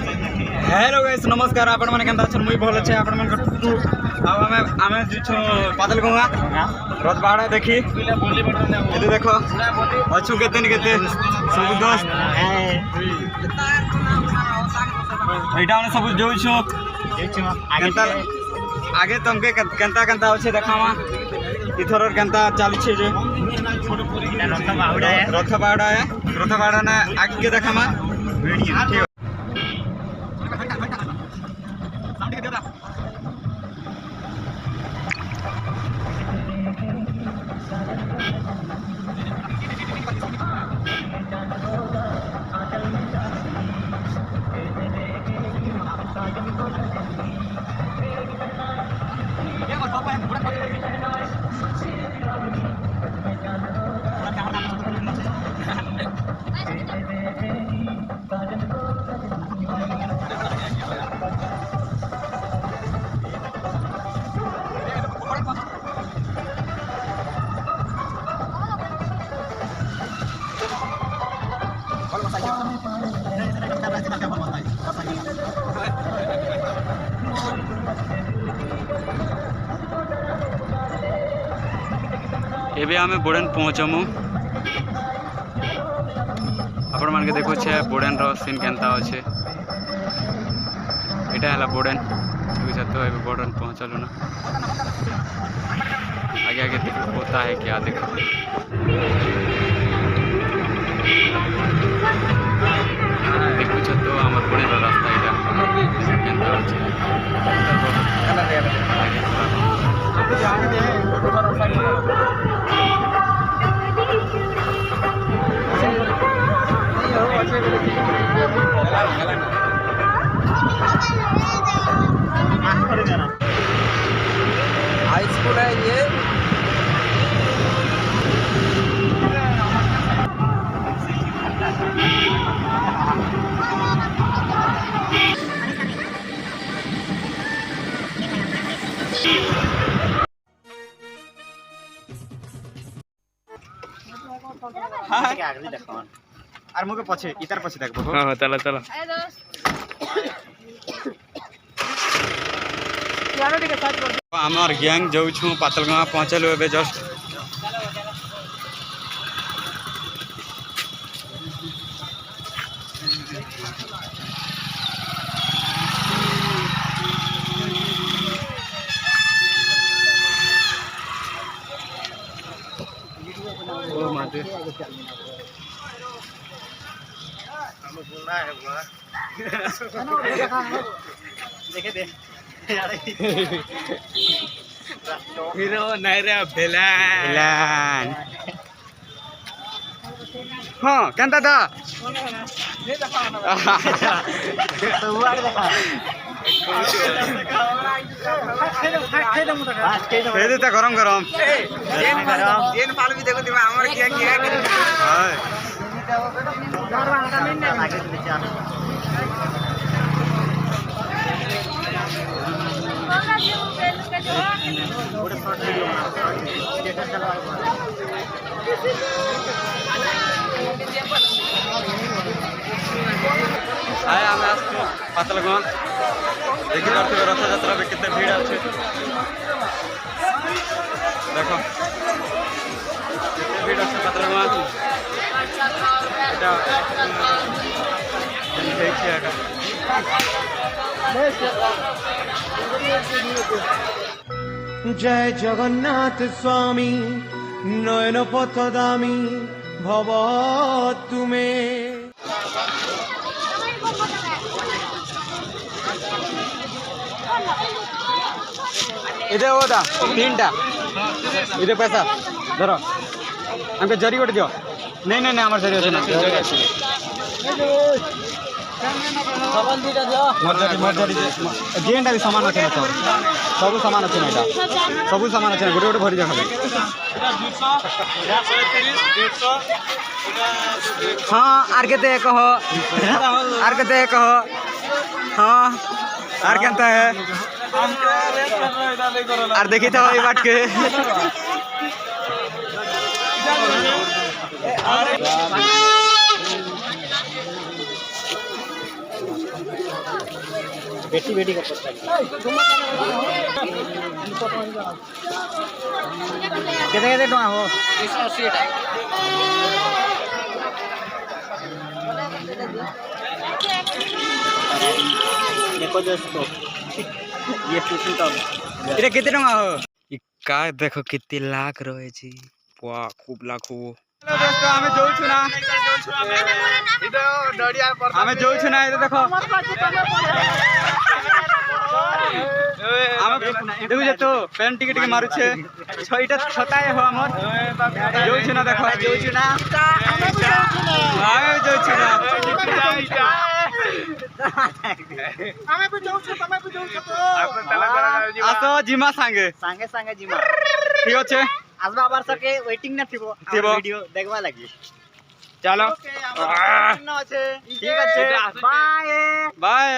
hello guys नमस्कार आपण माने केनता छ मुई भल छे आपण मन टुटू अब हमें जिछु पातल गंगा रथबाड़ा देखी ये देखो अच्छु केते न केते सब दोस्त एटा ने सब जोइछु केनता आगे तुमके केनता केनता होछे देखावा इथर केनता चाली छे जे रथबाड़ा ने आगे देखामा वीडियो एबे आमे बोडेन पहुँचमु आपण मान के देखो छे बोडेन रो सीन केनता अच्छे एटा हला बोडेन बुझा तो एबे बोडेन पहुँचलु ना आगे आगे होता है क्या देखो देखो छ तो हमर बोडेन रो रास्ता एटा केनता अच्छे हाई स्कूल है ये আর মুকে পছে ইতার পছে দেখবো হ্যাঁ চলো চলো আমার গ্যাং যাউছু পাতলগাঁ পৌঁছলু এবে জস্ট ओ माते देखे दे हीरो नायरा भेलान हाँ केनता था गरम गरम जेन पाल भी देखो दिमा हमर क्या क्या हां आए आम आसु पातलगाँ देखी पारे रथ यात्रा भी कितने भीड़ अच्छे देख भीड़ अच्छे पातलगाँ जय जगन्नाथ स्वामी नयन पथदामी भव तुम्हें इधर होता तीनटा इधर पैसा धरो हमके जरी गोटे दियो नहीं नहीं नहीं हमारे जरी अच्छे जेनटा भी सामान अच्छे ना सब सामान अच्छे ना सब सामान अच्छे गोटे गोटे भरी देखा हाँ आर के कह आर के कह हाँ आर केनता है आर देखी था ये बाट के बेटी बेटी का पड़ता है केते केते टका हो 180 देखो दोस्तों ये पूछू तब এটা কেতে টাকা হো का देखो कितनी लाख रहे छी वाह खूब लाख हो हेलो दोस्तों हमें जाऊ छु ना इतो डडिया पर हमें जाऊ छु ना इतो देखो हमें देखु जे तो पेन टिके टिके मारू छे छइटा छताए हो हमर जाऊ छु ना देखो जाऊ छु ना हमें जाऊ छु ना हमें भी जाऊ छु तमे भी जाऊ छु तो आसो जिमा सांगे सांगे सांगे जीमा ठीक আছে आजबा वर्ष के वेटिंग न थिबो वीडियो देखबा लागि चलो ठीक আছে बाय बाय